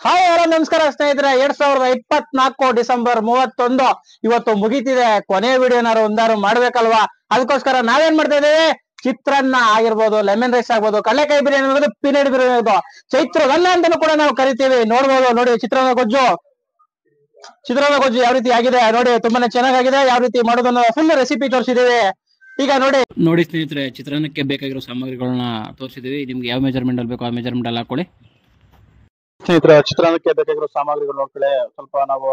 Hi hello ನಮಸ್ಕಾರ ಸ್ನೇಹಿತರೆ. 2024 December 31 ಇವತ್ತು ಮುಗೀತಿದೆ. ಕೊನೆ ವಿಡಿಯೋ ಒಂದಾರು ಮಾಡ್ಬೇಕಲ್ವಾ? ಅದಕ್ಕೋಸ್ಕರ ನಾವೇನ್ ಮಾಡ್ತಾ ಇದೀವಿ, ಚಿತ್ರಾನ್ನ ಆಗಿರ್ಬೋದು, ಲೆಮನ್ ರೈಸ್ ಆಗ್ಬೋದು, ಕಡಲೆಕಾಯಿ ಬಿರಿಯಾನಿ ಆಗ್ಬೋದು, ಪೀನಟ್ ಬಿರಿಯಾನಿ ಆಗ್ಬೋದು, ಚೈತ್ರಗನ್ನ ಅಂತಾನು ಕೂಡ ನಾವು ಕರಿತೀವಿ. ನೋಡ್ಬೋದು ನೋಡಿ, ಚಿತ್ರಾನ್ನ ಗೊಜ್ಜು ಯಾವ ರೀತಿ ಆಗಿದೆ ನೋಡಿ, ತುಂಬಾನೇ ಚೆನ್ನಾಗಿದೆ. ಯಾವ ರೀತಿ ಮಾಡೋದನ್ನ ಫುಲ್ ರೆಸಿಪಿ ತೋರಿಸಿದೀವಿ. ಈಗ ನೋಡಿ ಸ್ನೇಹಿತರೆ, ಚಿತ್ರಾನ್ನಕ್ಕೆ ಬೇಕಾಗಿರೋ ಸಾಮಗ್ರಿಗಳನ್ನ ತೋರಿಸಿದೀವಿ. ನಿಮ್ಗೆ ಯಾವ ಮೆಜರ್ಮೆಂಟ್ ಅಲ್ಲಿ ಬೇಕೋ ಆ ಮೆಜರ್ಮೆಂಟ್ ಅಲ್ಲಿ ಹಾಕೊಳ್ಳಿ. ಸ್ನೇಹಿತರೆ, ಚಿತ್ರಾನ್ನಕ್ಕೆ ಬೇಕಾಗಿರೋ ಸಾಮಗ್ರಿಗಳು ನೋಡ್ಕೊಳ್ಳಿ. ಸ್ವಲ್ಪ ನಾವು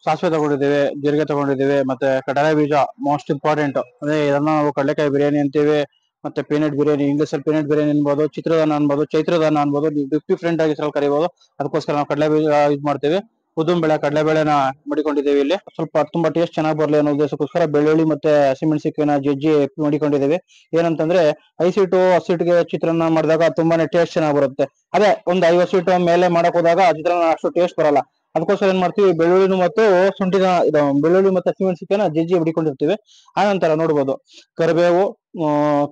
ಸಾಸಿವೆ ತಗೊಂಡಿದ್ದೀವಿ, ಜೀರಿಗೆ ತಗೊಂಡಿದ್ದೀವಿ, ಮತ್ತೆ ಕಡಲೆ ಬೀಜ ಮೋಸ್ಟ್ ಇಂಪಾರ್ಟೆಂಟ್. ಅಂದ್ರೆ ಇದನ್ನ ನಾವು ಕಡಲೆಕಾಯಿ ಬಿರಿಯಾನಿ ಅಂತೀವಿ, ಮತ್ತೆ ಪೀನಟ್ ಬಿರಿಯಾನಿ, ಇಂಗ್ಲಿಷ್ ಅಲ್ಲಿ ಪೀನಟ್ ಬಿರಿಯಾನಿ ಅನ್ಬೋದು, ಚಿತ್ರದಾನ ಅನ್ಬೋದು, ಚೈತ್ರದಾನ ಅನ್ಬೋದು, ಡಿಫ್ರೆಂಟ್ ಆಗಿ ಸ್ವಲ್ಪ ಕರಿಬಹುದು. ಅದಕ್ಕೋಸ್ಕರ ನಾವು ಕಡಲೆ ಬೀಜ ಯೂಸ್ ಮಾಡ್ತೀವಿ. ಉದ್ದಿನಬೇಳೆ, ಕಡಲೆಬೇಳೆನ ಮಡಿಕೊಂಡಿದ್ದೀವಿ. ಇಲ್ಲಿ ಸ್ವಲ್ಪ ತುಂಬಾ ಟೇಸ್ಟ್ ಚೆನ್ನಾಗಿ ಬರ್ಲಿ ಅನ್ನೋ ಉದ್ದೇಶಕ್ಕೋಸ್ಕರ ಬೆಳ್ಳುಳ್ಳಿ ಮತ್ತೆ ಹಸಿಮೆಣಸಿನಕಾಯಿನ ಜಜ್ಜಿ ಮಡಿಕೊಂಡಿದ್ದೀವಿ. ಏನಂತಂದ್ರೆ ಹಸಿಟ್ಟಿಗೆ ಚಿತ್ರಾನ್ನ ಮಾಡಿದಾಗ ತುಂಬಾನೇ ಟೇಸ್ಟ್ ಚೆನ್ನಾಗಿ ಬರುತ್ತೆ. ಅದೇ ಒಂದು 50 ಸೀಟು ಮೇಲೆ ಮಾಡಕ್ ಹೋದಾಗ ಚಿತ್ರಾನ್ನ ಅಷ್ಟು ಟೇಸ್ಟ್ ಬರಲ್ಲ. ಅದಕ್ಕೋಸ್ಕರ ಏನ್ ಮಾಡ್ತೀವಿ, ಬೆಳ್ಳುಳ್ಳಿ ಮತ್ತು ಶುಂಠಿನ ಬೆಳ್ಳುಳ್ಳಿ ಮತ್ತೆ ಹಸಿಮೆಣಸಿನಕಾಯಿನ ಜಜ್ಜಿ ಮಡಿಕೊಂಡಿರ್ತೀವಿ. ಆನಂತರ ನೋಡ್ಬೋದು, ಕರಿಬೇವು,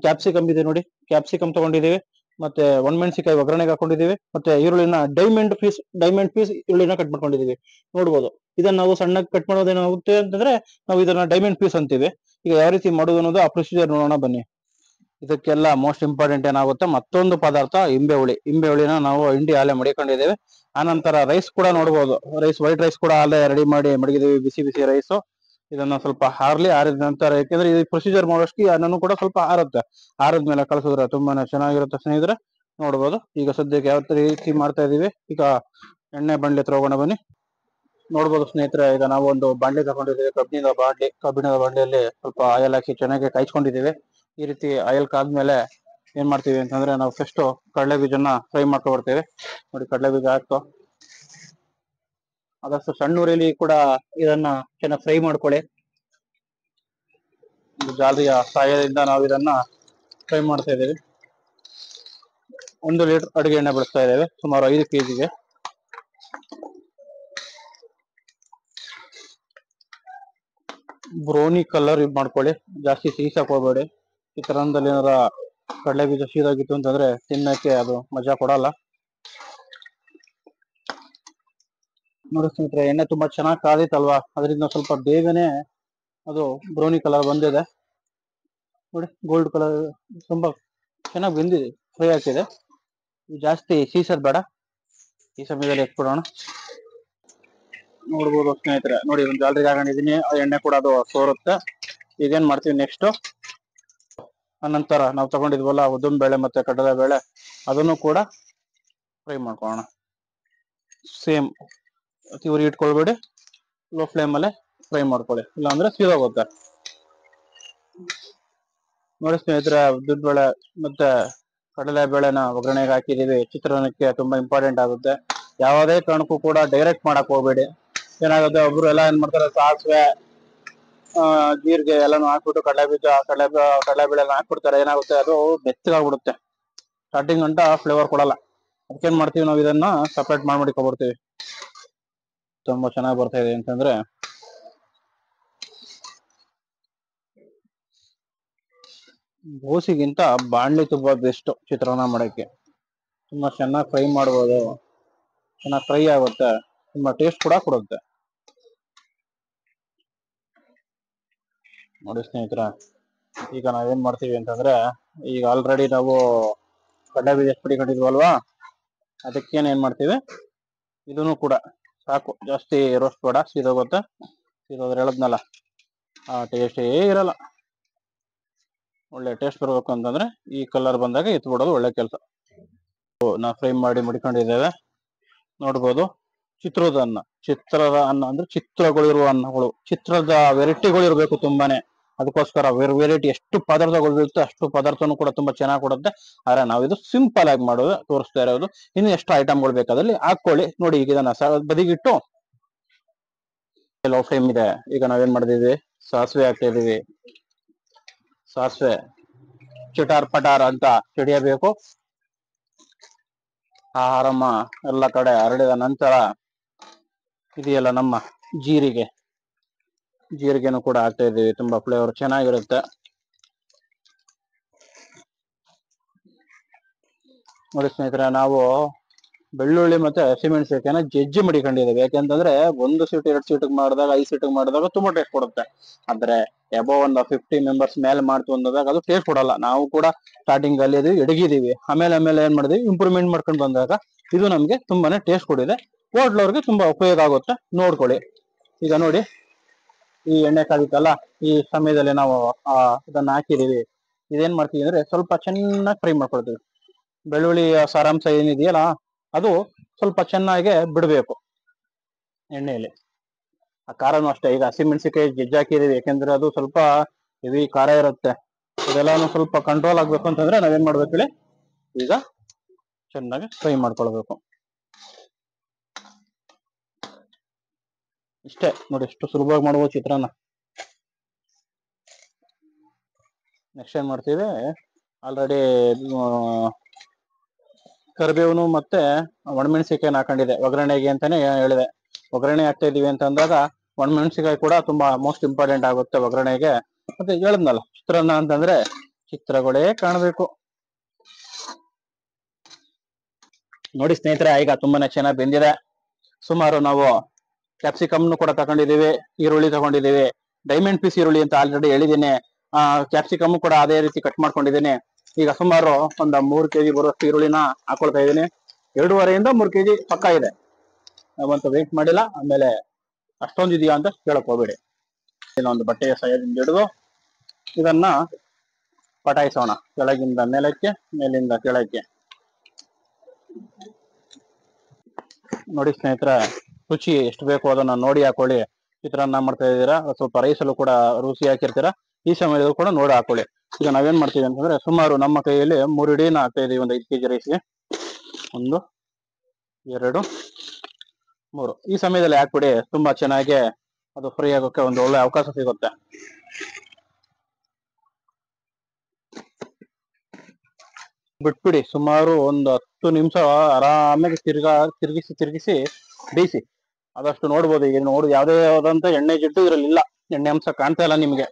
ಕ್ಯಾಪ್ಸಿಕಮ್ ಇದೆ ನೋಡಿ, ಕ್ಯಾಪ್ಸಿಕಮ್ ತಗೊಂಡಿದ್ದೀವಿ. ಮತ್ತೆ ಒಣಮೆಣಸಿನಕಾಯಿ ಒಗ್ಗರಣೆಗೆ ಹಾಕೊಂಡಿದೀವಿ. ಮತ್ತೆ ಈರುಳ್ಳಿನ ಡೈಮಂಡ್ ಪೀಸ್ ಈರುಳ್ಳಿನ ಕಟ್ ಮಾಡ್ಕೊಂಡಿದೀವಿ. ನೋಡ್ಬೋದು, ಇದನ್ನ ನಾವು ಸಣ್ಣಗೆ ಕಟ್ ಮಾಡೋದೇನಾಗುತ್ತೆ ಅಂತಂದ್ರೆ ನಾವು ಇದನ್ನ ಡೈಮಂಡ್ ಪೀಸ್ ಅಂತೀವಿ. ಈಗ ಯಾವ ರೀತಿ ಮಾಡೋದು ಅನ್ನೋದು ಆ ಪ್ರೊಸೀಜರ್ ನೋಡೋಣ ಬನ್ನಿ. ಇದಕ್ಕೆಲ್ಲ ಮೋಸ್ಟ್ ಇಂಪಾರ್ಟೆಂಟ್ ಏನಾಗುತ್ತೆ, ಮತ್ತೊಂದು ಪದಾರ್ಥ ಹಿಂಬೆ ಹುಳಿನ ನಾವು ಹಿಂಡಿ ಹಾಲೆ ಮಡಿಕೊಂಡಿದ್ದೇವೆ. ಆನಂತರ ರೈಸ್ ಕೂಡ ನೋಡ್ಬೋದು, ವೈಟ್ ರೈಸ್ ಕೂಡ ಹಾಲೆ ರೆಡಿ ಮಾಡಿ ಮಡಗಿದೀವಿ, ಬಿಸಿ ಬಿಸಿ ರೈಸ್. ಇದನ್ನ ಸ್ವಲ್ಪ ಆರಿದ ನಂತರ, ಯಾಕೆಂದ್ರೆ ಈ ಪ್ರೊಸೀಜರ್ ಮಾಡೋಷ್ಟು ಅನ್ನನೂ ಕೂಡ ಸ್ವಲ್ಪ ಆರುತ್ತೆ. ಆರಿದ್ಮೇಲೆ ಕಳ್ಸಿದ್ರೆ ತುಂಬಾನೇ ಚೆನ್ನಾಗಿರುತ್ತೆ ಸ್ನೇಹಿತರೆ. ನೋಡ್ಬೋದು, ಈಗ ಸದ್ಯಕ್ಕೆ ಯಾವ ರೀತಿ ಮಾಡ್ತಾ ಇದೀವಿ. ಈಗ ಎಣ್ಣೆ ಬಾಂಡ್ಲಿ ಹತ್ರ ಹೋಗೋಣ ಬನ್ನಿ. ನೋಡ್ಬೋದು ಸ್ನೇಹಿತರೆ, ಈಗ ನಾವು ಒಂದು ಬಾಂಡ್ಲಿ ತಗೊಂಡಿದ್ದೀವಿ, ಕಬ್ಬಿಣದ ಬಾಂಡ್ಲಿಯಲ್ಲಿ ಸ್ವಲ್ಪ ಆಯಿಲ್ ಹಾಕಿ ಚೆನ್ನಾಗಿ ಕಾಯಿಸ್ಕೊಂಡಿದ್ದೀವಿ. ಈ ರೀತಿ ಆಯಿಲ್ ಕಾದ್ಮೇಲೆ ಏನ್ ಮಾಡ್ತೀವಿ ಅಂತಂದ್ರೆ, ನಾವು ಫಸ್ಟ್ ಕಡಲೆ ಬೀಜನ ಫ್ರೈ ಮಾಡ್ಕೊ ಬರ್ತೇವೆ. ನೋಡಿ, ಕಡಲೆ ಬೀಜ ಹಾಕ್ತು ಆದಷ್ಟು ಸಣ್ಣ ಉರಿಲಿ ಕೂಡ ಇದನ್ನ ಚೆನ್ನಾಗಿ ಫ್ರೈ ಮಾಡ್ಕೊಳ್ಳಿ. ಜಾಲಿಯ ಸಹಾಯದಿಂದ ನಾವು ಇದನ್ನ ಫ್ರೈ ಮಾಡ್ತಾ ಇದ್ದೇವೆ. 1 ಲೀಟರ್ ಅಡುಗೆ ಎಣ್ಣೆ ಬಳಸ್ತಾ ಇದ್ದೇವೆ, ಸುಮಾರು 5 kg. ಬ್ರೌನಿ ಕಲರ್ ಯೂಸ್ ಮಾಡ್ಕೊಳ್ಳಿ, ಜಾಸ್ತಿ ಸೀಸಕ್ ಹೋಗ್ಬೇಡಿ. ಚಿತ್ರಾನ್ನದಲ್ಲಿ ಏನಾರ ಕಡಲೆ ಬೀಜ ಸೀದಾಗಿತ್ತು ಅಂತಂದ್ರೆ ತಿನ್ನಕ್ಕೆ ಅದು ಮಜಾ ಕೊಡಲ್ಲ. ನೋಡಿ ಸ್ನೇಹಿತರೆ, ಎಣ್ಣೆ ತುಂಬಾ ಚೆನ್ನಾಗಿ ಕಾದಿತ್ತಲ್ವಾ, ಅದರಿಂದ ಸ್ವಲ್ಪ ಬೇಗನೆ ಅದು ಬ್ರೌನಿ ಕಲರ್ ಬಂದಿದೆ. ನೋಡಿ, ಗೋಲ್ಡ್ ಕಲರ್ ತುಂಬಾ ಚೆನ್ನಾಗಿ ಬೆಂದಿದೆ, ಫ್ರೈ ಆಗ್ತಿದೆ. ಜಾಸ್ತಿ ಸೀಸದ್ ಬೇಡ, ಈ ಸಮಯದಲ್ಲಿ ಎತ್ಬಿಡೋಣ. ನೋಡ್ಬೋದು ಸ್ನೇಹಿತರೆ, ನೋಡಿ ಒಂದು ಜಾಲರಿಗೆ ಹಾಕೊಂಡಿದೀನಿ, ಎಣ್ಣೆ ಕೂಡ ಅದು ಸೋರುತ್ತೆ. ಈಗೇನ್ ಮಾಡ್ತೀವಿ ನೆಕ್ಸ್ಟ್, ಅನಂತರ ನಾವು ತಗೊಂಡಿದ್ವಲ್ಲ ಉದ್ದಿನ ಬೇಳೆ ಮತ್ತೆ ಕಡಲೆ ಬೇಳೆ, ಅದನ್ನು ಕೂಡ ಫ್ರೈ ಮಾಡ್ಕೊಳ್ಳೋಣ. ಸೇಮ್ ಅತಿ ಉರಿ ಇಟ್ಕೊಳ್ಬೇಡಿ, ಲೋ ಫ್ಲೇಮ್ ಅಲ್ಲೇ ಫ್ರೈ ಮಾಡ್ಕೊಳ್ಳಿ, ಇಲ್ಲಾಂದ್ರೆ ಸೀದೋಗುತ್ತೆ. ನೋಡಿ ಸ್ನೇಹಿತರೆ, ಉದ್ದಿನ ಬೇಳೆ ಮತ್ತೆ ಕಡಲೆ ಬೇಳೆನ ಒಗ್ಗರಣೆಗೆ ಹಾಕಿದೀವಿ. ಚಿತ್ರಾನ್ನಕ್ಕೆ ತುಂಬಾ ಇಂಪಾರ್ಟೆಂಟ್ ಆಗುತ್ತೆ. ಯಾವುದೇ ಕಾರಣಕ್ಕೂ ಕೂಡ ಡೈರೆಕ್ಟ್ ಮಾಡಕ್ ಹೋಗ್ಬೇಡಿ. ಏನಾಗುತ್ತೆ, ಒಬ್ರು ಎಲ್ಲ ಏನ್ ಮಾಡ್ತಾರೆ, ಸಾಸಿವೆ ಜೀರಿಗೆ ಎಲ್ಲಾನು ಹಾಕ್ಬಿಟ್ಟು ಕಡಲೆ ಬೀಜ ಕಡಲೆ ಬೇಳೆ ಹಾಕ್ಬಿಡ್ತಾರೆ. ಏನಾಗುತ್ತೆ, ಅದು ಬೆಚ್ಚಗಾಗ್ಬಿಡುತ್ತೆ, ಸ್ಟಾರ್ಟಿಂಗ್ ಗಂಟ ಫ್ಲೇವರ್ ಕೊಡಲ್ಲ. ಅದಕ್ಕೇನ್ ಮಾಡ್ತೀವಿ, ನಾವು ಇದನ್ನ ಸಪರೇಟ್ ಮಾಡ್ಕೊಬಿಡ್ತೀವಿ. ತುಂಬಾ ಚೆನ್ನಾಗಿ ಬರ್ತಾ ಇದೆ ಅಂತಂದ್ರೆ, ಬೋಸಿಗಿಂತ ಬಾಣ್ಲಿ ತುಂಬಾ ಬೆಸ್ಟ್ ಚಿತ್ರಾನ್ನ ಮಾಡಕ್ಕೆ. ತುಂಬಾ ಚೆನ್ನಾಗಿ ಫ್ರೈ ಮಾಡ್ಬೋದು, ಚೆನ್ನಾಗಿ ಫ್ರೈ ಆಗುತ್ತೆ, ತುಂಬಾ ಟೇಸ್ಟ್ ಕೂಡ ಕೊಡುತ್ತೆ. ನೋಡಿ ಸ್ನೇಹಿತರ, ಈಗ ನಾವೇನ್ ಮಾಡ್ತೀವಿ ಅಂತಂದ್ರೆ, ಈಗ ಆಲ್ರೆಡಿ ನಾವು ಕಡಲೆ ಬೀಜ ಪಡಿಕೊಂಡಿದ್ವಲ್ವಾ, ಅದಕ್ಕೇನ್ ಏನ್ ಮಾಡ್ತೀವಿ, ಇದನ್ನು ಕೂಡ ಸಾಕು, ಜಾಸ್ತಿ ರೋಸ್ಟ್ ಬೇಡ, ಸೀದೋಗುತ್ತೆ. ಸೀದೋದ್ರೆ ಹೇಳದ್ನಲ್ಲ, ಆ ಟೇಸ್ಟೇ ಇರಲ್ಲ. ಒಳ್ಳೆ ಟೇಸ್ಟ್ ಬರ್ಬೇಕು ಅಂತಂದ್ರೆ ಈ ಕಲರ್ ಬಂದಾಗ ಎತ್ಬಿಡೋದು ಒಳ್ಳೆ ಕೆಲಸ. ನಾವು ಫ್ರೈ ಮಾಡಿ ಮಡಿಕೊಂಡಿದ್ದೇವೆ. ನೋಡ್ಬೋದು, ಚಿತ್ರದ ಅನ್ನ ಅಂದ್ರೆ ಚಿತ್ರಗಳಿರುವ ಅನ್ನಗಳು, ಚಿತ್ರದ ವೆರೈಟಿಗಳು ಇರಬೇಕು ತುಂಬಾನೇ. ಅದಕ್ಕೋಸ್ಕರ ವೆರೈಟಿ ಎಷ್ಟು ಪದಾರ್ಥಗಳು ಇರುತ್ತೆ ಅಷ್ಟು ಪದಾರ್ಥನೂ ಕೂಡ ತುಂಬಾ ಚೆನ್ನಾಗಿ ಕೊಡುತ್ತೆ. ಆದ್ರೆ ನಾವು ಇದು ಸಿಂಪಲ್ ಆಗಿ ಮಾಡೋದು ತೋರಿಸ್ತಾ ಇರೋದು. ಇನ್ನು ಎಷ್ಟು ಐಟಮ್ಗಳು ಬೇಕಾದಲ್ಲಿ ಹಾಕೊಳ್ಳಿ. ನೋಡಿ, ಈಗ ಇದನ್ನ ಬದಿಗಿಟ್ಟು ಲೋ ಫ್ಲೇಮ್ ಇದೆ. ಈಗ ನಾವೇನ್ ಮಾಡಿದೀವಿ, ಸಾಸಿವೆ ಹಾಕ್ತಾ ಇದೀವಿ. ಸಾಸಿವೆ ಚಿಟಾರ್ ಪಟಾರ್ ಅಂತ ಸಿಡಿಯಬೇಕು. ಆಹಾರಮ್ಮ ಎಲ್ಲ ಕಡೆ ಹರಡಿದ ನಂತರ ಇದೆಯಲ್ಲ ನಮ್ಮ ಜೀರಿಗೆನೂ ಕೂಡ ಹಾಕ್ತಾ ಇದ್ದೀವಿ. ತುಂಬಾ ಫ್ಲೇವರ್ ಚೆನ್ನಾಗಿರುತ್ತೆ. ನೋಡಿ ಸ್ನೇಹಿತರೆ, ನಾವು ಬೆಳ್ಳುಳ್ಳಿ ಮತ್ತೆ ಹಸಿಮೆಣಸಿನಕಾಯಿನ ಜಜ್ಜಿ ಮಡಿಕೊಂಡಿದ್ದೇವೆ. ಯಾಕೆಂತಂದ್ರೆ ಒಂದು ಸೀಟ್ 2 ಸೀಟ್ ಮಾಡಿದಾಗ 5 ಸೀಟ್ ಮಾಡಿದಾಗ ತುಂಬಾ ಟೇಸ್ಟ್ ಕೊಡುತ್ತೆ. ಆದ್ರೆ ಎಬೋ ಒಂದು 50 ಮೆಂಬರ್ಸ್ ಮೇಲೆ ಮಾಡ್ತು ಅಂದಾಗ ಅದು ಟೇಸ್ಟ್ ಕೊಡಲ್ಲ. ನಾವು ಕೂಡ ಸ್ಟಾರ್ಟಿಂಗ್ ಅಲ್ಲಿ ಅದು ಎಡಗಿದೀವಿ, ಆಮೇಲೆ ಏನ್ ಮಾಡಿದ್ವಿ, ಇಂಪ್ರೂವ್ಮೆಂಟ್ ಮಾಡ್ಕೊಂಡು ಬಂದಾಗ ಇದು ನಮ್ಗೆ ತುಂಬಾನೇ ಟೇಸ್ಟ್ ಕೊಡಿದೆ. ಹೋಟ್ಲವ್ರಿಗೆ ತುಂಬಾ ಉಪಯೋಗ ಆಗುತ್ತೆ, ನೋಡ್ಕೊಳ್ಳಿ. ಈಗ ನೋಡಿ, ಈ ಎಣ್ಣೆ ಕಾದಿತ್ತಲ್ಲ, ಈ ಸಮಯದಲ್ಲಿ ನಾವು ಇದನ್ನ ಹಾಕಿದೀವಿ. ಇದೇನ್ ಮಾಡ್ತೀವಿ ಅಂದ್ರೆ ಸ್ವಲ್ಪ ಚೆನ್ನಾಗಿ ಫ್ರೈ ಮಾಡ್ಕೊಳ್ತೀವಿ. ಬೆಳ್ಳುಳ್ಳಿ ಸಾರಾಂಶ ಏನಿದೆಯಲ್ಲ ಅದು ಸ್ವಲ್ಪ ಚೆನ್ನಾಗಿ ಬಿಡಬೇಕು ಎಣ್ಣೆಯಲ್ಲಿ. ಆ ಖಾರನೂ ಅಷ್ಟೇ. ಈಗ ಹಸಿಮೆಣಸಿನಕಾಯಿ ಜಜ್ಜಿ ಹಾಕಿದೀವಿ, ಯಾಕೆಂದ್ರೆ ಅದು ಸ್ವಲ್ಪ ಹೆವಿ ಖಾರ ಇರುತ್ತೆ. ಇದೆಲ್ಲಾನು ಸ್ವಲ್ಪ ಕಂಟ್ರೋಲ್ ಆಗ್ಬೇಕು ಅಂತಂದ್ರೆ ನಾವೇನ್ ಮಾಡ್ಬೇಕು ಹೇಳಿ, ಈಗ ಚೆನ್ನಾಗಿ ಫ್ರೈ ಮಾಡ್ಕೊಳ್ಬೇಕು. ಇಷ್ಟೇ ನೋಡಿ, ಎಷ್ಟು ಸುಲಭವಾಗಿ ಮಾಡ್ಬೋದು ಚಿತ್ರಾನ್ನ. ನೆಕ್ಸ್ಟ್ ಏನ್ ಮಾಡ್ತೀವಿ, ಆಲ್ರೆಡಿ ಕರಿಬೇವನು ಮತ್ತೆ ಒಣಮೆಣಸಿಕಾಯಿ ಹಾಕೊಂಡಿದೆ ಒಗ್ಗರಣೆಗೆ ಅಂತಾನೆ ಹೇಳಿದೆ. ಒಗ್ಗರಣೆ ಹಾಕ್ತಾ ಇದೀವಿ ಅಂತ ಅಂದಾಗ ಒಣಮೆಣಸಿಕಾಯಿ ಕೂಡ ತುಂಬಾ ಮೋಸ್ಟ್ ಇಂಪಾರ್ಟೆಂಟ್ ಆಗುತ್ತೆ ಒಗ್ಗರಣೆಗೆ. ಮತ್ತೆ ಹೇಳಿದ್ನಲ್ಲ, ಚಿತ್ರಾನ್ನ ಅಂತಂದ್ರೆ ಚಿತ್ರಗಳೇ ಕಾಣಬೇಕು. ನೋಡಿ ಸ್ನೇಹಿತರೆ, ಈಗ ತುಂಬಾನೇ ಚೆನ್ನಾಗಿ ಬೆಂದಿದೆ. ಸುಮಾರು ನಾವು ಕ್ಯಾಪ್ಸಿಕಮ್ನು ಕೂಡ ತಗೊಂಡಿದೀವಿ, ಈರುಳ್ಳಿ ತಗೊಂಡಿದೀವಿ. ಡೈಮಂಡ್ ಪೀಸ್ ಈರುಳ್ಳಿ ಅಂತ ಆಲ್ರೆಡಿ ಹೇಳಿದ್ದೀನಿ. ಕ್ಯಾಪ್ಸಿಕಮ್ ಕೂಡ ಅದೇ ರೀತಿ ಕಟ್ ಮಾಡ್ಕೊಂಡಿದ್ದೀನಿ. ಈಗ ಸುಮಾರು ಒಂದು 3 kg ಬರುವಷ್ಟು ಈರುಳ್ಳಿನ ಹಾಕೊಳ್ತಾ ಇದ್ದೀನಿ. 2.5 3 kg ಪಕ್ಕ ಇದೆ. ನಾವಂತೂ ವೇಟ್ ಮಾಡಿಲ್ಲ, ಆಮೇಲೆ ಅಷ್ಟೊಂದು ಇದೆಯಾ ಅಂತ ಕೇಳಕ್ ಹೋಗ್ಬೇಡಿ. ಇನ್ನೊಂದು ಬಟ್ಟೆಯ ಸಹಾಯದಿಂದ ಹಿಡಿದು ಇದನ್ನ ಪಟಾಯಿಸೋಣ, ಕೆಳಗಿಂದ ಮೇಲಕ್ಕೆ, ಮೇಲಿಂದ ಕೆಳಕ್ಕೆ. ನೋಡಿ ಸ್ನೇಹಿತರೆ, ರುಚಿ ಎಷ್ಟು ಬೇಕು ಅದನ್ನ ನೋಡಿ ಹಾಕೊಳ್ಳಿ. ಚಿತ್ರಾನ್ನ ಮಾಡ್ತಾ ಇದ್ದೀರಾ, ಸ್ವಲ್ಪ ರೈಸಲ್ಲೂ ಕೂಡ ರುಚಿ ಹಾಕಿರ್ತೀರಾ, ಈ ಸಮಯದಲ್ಲೂ ಕೂಡ ನೋಡಿ ಹಾಕೊಳ್ಳಿ. ಈಗ ನಾವೇನ್ ಮಾಡ್ತೀವಿ ಅಂತಂದ್ರೆ, ಸುಮಾರು ನಮ್ಮ ಕೈಯಲ್ಲಿ 3 ಇಡೀನ ಹಾಕ್ತಾ ಇದೀವಿ ಒಂದು 5 kg ರೈಸ್ಗೆ. 1 2 3. ಈ ಸಮಯದಲ್ಲಿ ಹಾಕ್ಬಿಡಿ, ತುಂಬಾ ಚೆನ್ನಾಗಿ ಅದು ಫ್ರೈ ಆಗೋಕೆ ಒಂದು ಒಳ್ಳೆ ಅವಕಾಶ ಸಿಗುತ್ತೆ. ಬಿಟ್ಬಿಡಿ, ಸುಮಾರು ಒಂದು 10 ನಿಮಿಷ ಆರಾಮಾಗಿ ತಿರುಗಿಸಿ ಬೇಯಿಸಿ. ಆದಷ್ಟು ನೋಡ್ಬೋದು, ಈಗ ನೋಡಿ ಯಾವುದೇ ಆದಂತ ಎಣ್ಣೆ ಜಿಡ್ಡು ಇರಲಿಲ್ಲ, ಎಣ್ಣೆ ಅಂಶ ಕಾಣ್ತಾ ಇಲ್ಲ ನಿಮ್ಗೆ.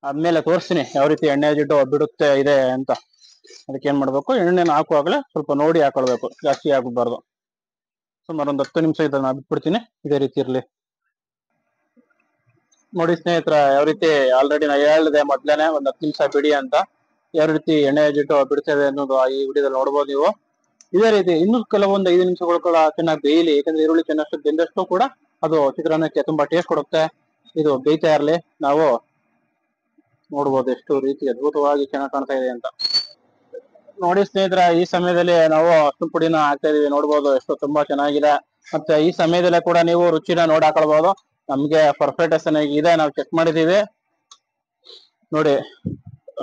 ಆದ್ಮೇಲೆ ತೋರಿಸ್ತೀನಿ ಯಾವ ರೀತಿ ಎಣ್ಣೆ ಜಿಡ್ಡು ಬಿಡುತ್ತೆ ಇದೆ ಅಂತ. ಅದಕ್ಕೆ ಏನ್ ಮಾಡ್ಬೇಕು, ಎಣ್ಣೆನ ಹಾಕುವಾಗಲೇ ಸ್ವಲ್ಪ ನೋಡಿ ಹಾಕೊಳ್ಬೇಕು, ಜಾಸ್ತಿ ಆಗಬಾರ್ದು. ಸುಮಾರು ಒಂದು 10 ನಿಮಿಷ ಇದನ್ನ ಬಿಟ್ಬಿಡ್ತೀನಿ, ಇದೇ ರೀತಿ ಇರ್ಲಿ. ನೋಡಿ ಸ್ನೇಹಿತರ, ಯಾವ ರೀತಿ ಆಲ್ರೆಡಿ ನಾ ಹೇಳಿದೆ ಮೊದ್ಲೇನೆ ಒಂದು 10 ನಿಮಿಷ ಬಿಡಿ ಅಂತ. ಯಾವ ರೀತಿ ಎಣ್ಣೆ ಜಿಡ್ಡು ಬಿಡ್ತೇವೆ ಅನ್ನೋದು ಈ ವಿಡಿಯೋದಲ್ಲಿ ನೋಡ್ಬೋದು ನೀವು. ಇದೇ ರೀತಿ ಇನ್ನು ಕೆಲವೊಂದು 5 ನಿಮಿಷಗಳು ಕೂಡ ಚೆನ್ನಾಗಿ ಬೇಯಲಿ, ಯಾಕಂದ್ರೆ ಈರುಳ್ಳಿ ಚೆನ್ನಾಗಿ ಬೆಂದಷ್ಟು ಕೂಡ ಅದು ಚಿತ್ರಾನ್ನಕ್ಕೆ ತುಂಬಾ ಟೇಸ್ಟ್ ಕೊಡುತ್ತೆ. ಇದು ಬೇಯ್ತಾ ಇರ್ಲಿ, ನಾವು ನೋಡ್ಬೋದು ಎಷ್ಟು ರೀತಿ ಅದ್ಭುತವಾಗಿ ಚೆನ್ನಾಗಿ ಕಾಣ್ತಾ ಇದೆ ಅಂತ. ನೋಡಿ ಸ್ನೇಹಿತರ, ಈ ಸಮಯದಲ್ಲಿ ನಾವು ಅಷ್ಟು ಪುಡಿನ ಹಾಕ್ತಾ ಇದೀವಿ, ನೋಡ್ಬೋದು ಎಷ್ಟು ತುಂಬಾ ಚೆನ್ನಾಗಿದೆ. ಮತ್ತೆ ಈ ಸಮಯದಲ್ಲೇ ಕೂಡ ನೀವು ರುಚಿನ ನೋಡಿ ಹಾಕೊಳ್ಬಹುದು. ನಮ್ಗೆ ಪರ್ಫೆಕ್ಟ್ ಇದೆ, ನಾವು ಚೆಕ್ ಮಾಡಿದೀವಿ. ನೋಡಿ,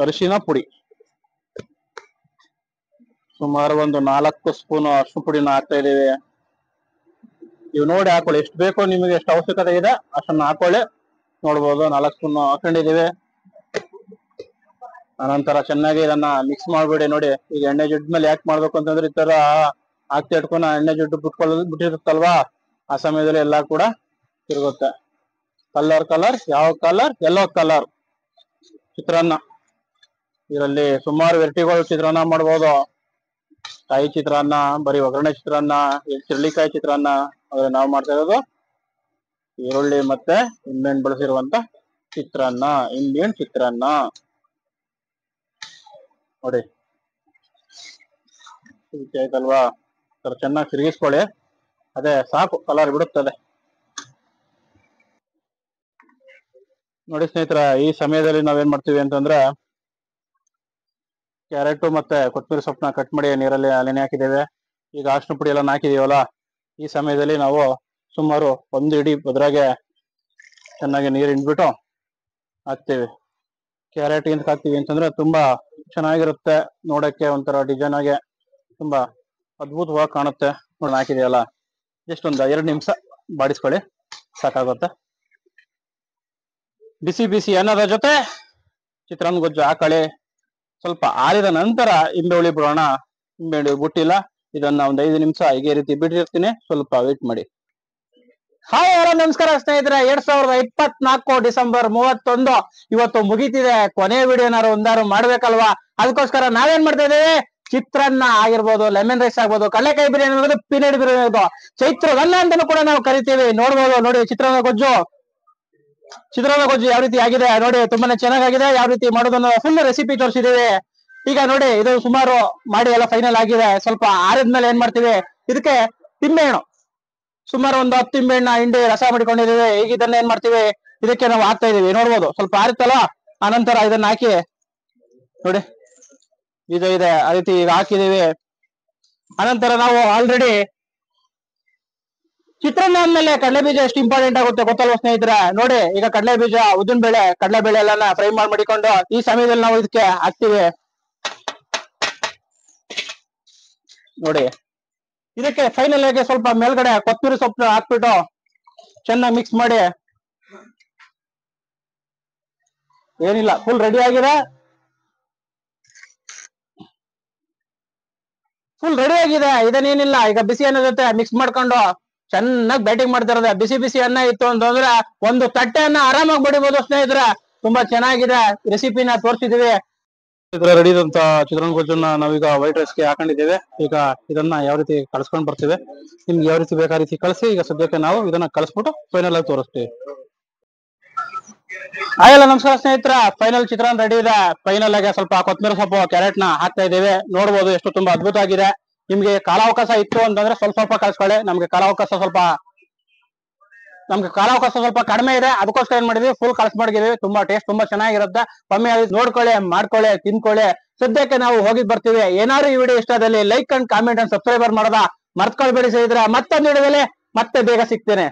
ಅರಿಶಿನ ಪುಡಿ ಸುಮಾರು ಒಂದು 4 ಸ್ಪೂನ್ ಅರಿಶಿನ ಪುಡಿನ ಹಾಕ್ತಾ ಇದೀವಿ. ನೀವು ನೋಡಿ ಹಾಕೊಳ್ಳಿ, ಎಷ್ಟು ಬೇಕೋ ನಿಮಗೆ, ಎಷ್ಟು ಅವಶ್ಯಕತೆ ಇದೆ ಅಷ್ಟನ್ನ ಹಾಕೊಳ್ಳಿ. ನೋಡ್ಬೋದು 4 ಸ್ಪೂನ್ ಹಾಕೊಂಡಿದೀವಿ. ಅನಂತರ ಚೆನ್ನಾಗಿ ಇದನ್ನ ಮಿಕ್ಸ್ ಮಾಡ್ಬೇಡಿ. ನೋಡಿ, ಈಗ ಎಣ್ಣೆ ಜಿಡ್ಡು ಮೇಲೆ ಯಾಕೆ ಮಾಡ್ಬೇಕು ಅಂತಂದ್ರೆ, ಈ ತರ ಹಾಕ್ತಾ ಇಟ್ಕೊಂಡು ಎಣ್ಣೆ ಜಿಡ್ಡು ಬಿಟ್ಟಿರುತ್ತಲ್ವಾ, ಆ ಸಮಯದಲ್ಲಿ ಎಲ್ಲ ಕೂಡ ತಿರುಗುತ್ತೆ. ಕಲರ್ ಯಾವ ಕಲರ್? ಯೆಲ್ಲೋ ಕಲರ್ ಚಿತ್ರಾನ್ನ. ಇದರಲ್ಲಿ ಸುಮಾರು ವೆರೈಟಿಗಳು ಚಿತ್ರಾನ್ನ ಮಾಡ್ಬೋದು. ಕಾಯಿ ಚಿತ್ರಾನ್ನ, ಬರೀ ಒಗ್ಗರಣೆ ಚಿತ್ರಾನ್ನ, ಚಿರಳಿಕಾಯಿ ಚಿತ್ರಾನ್ನ. ಆದ್ರೆ ನಾವು ಮಾಡ್ತಾ ಇರೋದು ಈರುಳ್ಳಿ ಮತ್ತೆ ನಿಂಬೆಹಣ್ಣು ಬಳಸಿರುವಂತ ಚಿತ್ರಾನ್ನ, ಇಂಡಿಯನ್ ಚಿತ್ರಾನ್ನ. ನೋಡಿ, ಆಯ್ತಲ್ವಾ? ಚೆನ್ನಾಗಿ ತಿರುಗಿಸ್ಕೊಳ್ಳಿ, ಅದೇ ಸಾಕು, ಕಲರ್ ಬಿಡುತ್ತದೆ. ನೋಡಿ ಸ್ನೇಹಿತರ, ಈ ಸಮಯದಲ್ಲಿ ನಾವೇನ್ ಮಾಡ್ತೀವಿ ಅಂತಂದ್ರೆ, ಕ್ಯಾರೆಟ್ ಮತ್ತೆ ಕೊತ್ತಂಬರಿ ಸೊಪ್ಪನ್ನ ಕಟ್ ಮಾಡಿ ನೀರಲ್ಲಿ ನೆನೆ ಹಾಕಿದ್ದೇವೆ. ಈಗ ಅರಿಶಿನ ಪುಡಿ ಎಲ್ಲ ಹಾಕಿದೀವಲ್ಲ, ಈ ಸಮಯದಲ್ಲಿ ನಾವು ಸುಮಾರು 1 ಇಡೀ ಅದ್ರಾಗೆ ಚೆನ್ನಾಗಿ ನೀರು ಹಿಂಡ್ಬಿಟ್ಟು ಹಾಕ್ತೀವಿ. ಕ್ಯಾರೆಟ್ ಎಂತ ಹಾಕ್ತೀವಿ ಅಂತಂದ್ರೆ ತುಂಬಾ ಚೆನ್ನಾಗಿರುತ್ತೆ ನೋಡಕ್ಕೆ, ಒಂಥರ ಡಿಸೈನ್ ಆಗಿ ತುಂಬಾ ಅದ್ಭುತವಾಗಿ ಕಾಣುತ್ತೆ. ನೋಡಿ ಹಾಕಿದೆಯಲ್ಲ, ಜಸ್ಟ್ ಒಂದು 2 ನಿಮಿಷ ಬಾಡಿಸ್ಕೊಳ್ಳಿ, ಸಾಕಾಗುತ್ತೆ. ಬಿಸಿ ಬಿಸಿ ಅನ್ನದ ಜೊತೆ ಚಿತ್ರಾನ್ನ ಗೊಜ್ಜು ಹಾಕೊಳ್ಳಿ. ಸ್ವಲ್ಪ ಆರಿದ ನಂತರ ಇಂಬೆ ಬಿಡೋಣ. ಇಂಬೆ ಬಿಟ್ಟಿಲ್ಲ, ಇದನ್ನ ಒಂದು 5 ನಿಮಿಷ ಹೀಗೆ ರೀತಿ ಬಿಟ್ಟಿರ್ತೀನಿ, ಸ್ವಲ್ಪ ವೇಟ್ ಮಾಡಿ. ಹಾಯ್, ಹಲೋ, ನಮಸ್ಕಾರ ಸ್ನೇಹಿತರೆ. 2024 ಡಿಸೆಂಬರ್ 31 ಇವತ್ತು ಮುಗೀತಿದೆ. ಕೊನೆ ವಿಡಿಯೋನಾರು ಒಂದಾರು ಮಾಡ್ಬೇಕಲ್ವಾ? ಅದಕ್ಕೋಸ್ಕರ ನಾವೇನ್ ಮಾಡ್ತಾ ಇದ್ದೇವೆ, ಚಿತ್ರಾನ್ನ ಆಗಿರ್ಬೋದು, ಲೆಮನ್ ರೈಸ್ ಆಗ್ಬೋದು, ಕಡಲೆಕಾಯಿ ಬಿರಿಯಾನಿ ಆಗ್ಬೋದು, ಪೀನಟ್ ಬಿರಿಯಾನಿ ಆಗ್ಬೋದು, ಚೈತ್ರದನ್ನ ಅಂತಾನು ಕೂಡ ನಾವು ಕರಿತೀವಿ. ನೋಡ್ಬೋದು ನೋಡಿ ಚಿತ್ರಾನ್ನ ಗೊಜ್ಜು ಯಾವ ರೀತಿ ಆಗಿದೆ ನೋಡಿ, ತುಂಬಾನೇ ಚೆನ್ನಾಗಿದೆ. ಯಾವ ರೀತಿ ಮಾಡೋದನ್ನ ಫುಲ್ ರೆಸಿಪಿ ತೋರಿಸಿದೀವಿ. ಈಗ ನೋಡಿ ಇದು ಸುಮಾರು ಮಾಡಿ ಎಲ್ಲ ಫೈನಲ್ ಆಗಿದೆ. ಸ್ವಲ್ಪ ಆರಿದ್ಮೇಲೆ ಏನ್ ಮಾಡ್ತೀವಿ, ಇದಕ್ಕೆ ನಿಂಬೆಹಣ್ಣು ಸುಮಾರು ಒಂದು 10 ನಿಂಬೆಹಣ್ಣ ಹಿಂಡಿ ರಸ ಮಾಡಿಕೊಂಡಿದೀವಿ. ಈಗ ಇದನ್ನ ಏನ್ ಮಾಡ್ತೀವಿ, ಇದಕ್ಕೆ ನಾವು ಹಾಕ್ತಾ ಇದೀವಿ. ನೋಡ್ಬೋದು ಸ್ವಲ್ಪ ಆರಿತ್ತಲ್ಲ, ಆನಂತರ ಇದನ್ನ ಹಾಕಿ ನೋಡಿ ಇದು ಇದೆ ಆ ರೀತಿ ಈಗ ಹಾಕಿದೀವಿ. ಅನಂತರ ನಾವು ಆಲ್ರೆಡಿ ಚಿತ್ರಾನ್ನ ಅಂದ್ಮೇಲೆ ಕಡಲೆ ಬೀಜ ಎಷ್ಟು ಇಂಪಾರ್ಟೆಂಟ್ ಆಗುತ್ತೆ ಗೊತ್ತಲ್ವ ಸ್ನೇಹಿತರೆ. ನೋಡಿ ಈಗ ಕಡಲೆ ಬೀಜ, ಉದ್ದಿನ ಬೇಳೆ, ಕಡಲೆ ಬೇಳೆ ಎಲ್ಲ ಫ್ರೈ ಮಾಡಿಕೊಂಡು ಈ ಸಮಯದಲ್ಲಿ ನಾವು ಇದಕ್ಕೆ ಹಾಕ್ತಿವಿ. ನೋಡಿ ಇದಕ್ಕೆ ಫೈನಲ್ ಆಗಿ ಸ್ವಲ್ಪ ಮೇಲ್ಗಡೆ ಕೊತ್ತಂಬರಿ ಸೊಪ್ಪು ಹಾಕ್ಬಿಟ್ಟು ಚೆನ್ನಾಗಿ ಮಿಕ್ಸ್ ಮಾಡಿ, ಏನಿಲ್ಲ ಫುಲ್ ರೆಡಿ ಆಗಿದೆ. ಇದನ್ನೇನಿಲ್ಲ, ಈಗ ಬಿಸಿ ಅನ್ನ ಜೊತೆ ಮಿಕ್ಸ್ ಮಾಡ್ಕೊಂಡು ಚೆನ್ನಾಗಿ ಬ್ಯಾಟಿಂಗ್ ಮಾಡ್ತಿರೋದೆ. ಬಿಸಿ ಬಿಸಿ ಅನ್ನ ಇತ್ತು ಅಂತಂದ್ರೆ ಒಂದು ತಟ್ಟೆಯನ್ನ ಆರಾಮಾಗಿ ಬಡಿಬಹುದು ಸ್ನೇಹಿತರೆ. ತುಂಬಾ ಚೆನ್ನಾಗಿದೆ. ರೆಸಿಪಿನ ತೋರಿಸಿದೀವಿ. ಇದರ ರೆಡಿ ಇರುವಂತ ಚಿತ್ರಾನ್ನ ಗೊಜ್ಜನ್ನ ನಾವೀಗ ವೈಟ್ ರೈಸ್ಗೆ ಹಾಕೊಂಡಿದ್ದೇವೆ. ಈಗ ಇದನ್ನ ಯಾವ ರೀತಿ ಕಳ್ಸ್ಕೊಂಡ್ ಬರ್ತೀವಿ, ನಿಮ್ಗೆ ಯಾವ ರೀತಿ ಬೇಕಾ ರೀತಿ ಕಳಿಸಿ. ಈಗ ಸದ್ಯಕ್ಕೆ ನಾವು ಇದನ್ನ ಕಳಿಸ್ಬಿಟ್ಟು ಫೈನಲ್ ಆಗಿ ತೋರಿಸ್ತೀವಿ. ಹಾಯಲ್ಲ ನಮಸ್ಕಾರ ಸ್ನೇಹಿತರ, ಫೈನಲ್ ಚಿತ್ರಾನ್ನ ರೆಡಿ ಇದೆ. ಫೈನಲ್ ಆಗಿ ಸ್ವಲ್ಪ ಕೊತ್ತಂಬರಿ ಸೊಪ್ಪು, ಕ್ಯಾರೆಟ್ ನ ಹಾಕ್ತಾ ಇದ್ದೇವೆ. ನೋಡ್ಬೋದು ಎಷ್ಟು ತುಂಬಾ ಅದ್ಭುತ ಆಗಿದೆ. ನಿಮ್ಗೆ ಕಾಲಾವಕಾಶ ಇತ್ತು ಅಂತಂದ್ರೆ ಸ್ವಲ್ಪ ಕಳ್ಸ್ಕೊಳ್ಳಿ. ನಮ್ಗೆ ಕಾಲಾವಕಾಶ ಸ್ವಲ್ಪ ಕಡಿಮೆ ಇದೆ, ಅದಕ್ಕೋಸ್ಕರ ಏನ್ ಮಾಡಿದ್ವಿ, ಫುಲ್ ಕಳ್ಸ್ಮಾಡಿದೀವಿ. ತುಂಬಾ ಟೇಸ್ಟ್ ತುಂಬಾ ಚೆನ್ನಾಗಿರುತ್ತೆ. ಒಮ್ಮೆ ನೋಡ್ಕೊಳ್ಳಿ, ಮಾಡ್ಕೊಳ್ಳಿ, ತಿನ್ಕೊಳ್ಳಿ. ಸದ್ಯಕ್ಕೆ ನಾವು ಹೋಗಿದ್ ಬರ್ತೀವಿ. ಏನಾದ್ರು ಈ ವಿಡಿಯೋ ಇಷ್ಟದಲ್ಲಿ like and comment and subscriber ಮಾಡೋದ ಮರ್ತ್ಕೊಳ್ಬೇಡಿ ಸ್ನೇಹಿತರೆ. ಮತ್ತೊಂದು ವಿಡಿಯೋದಲ್ಲಿ ಮತ್ತೆ ಬೇಗ ಸಿಗ್ತೇನೆ.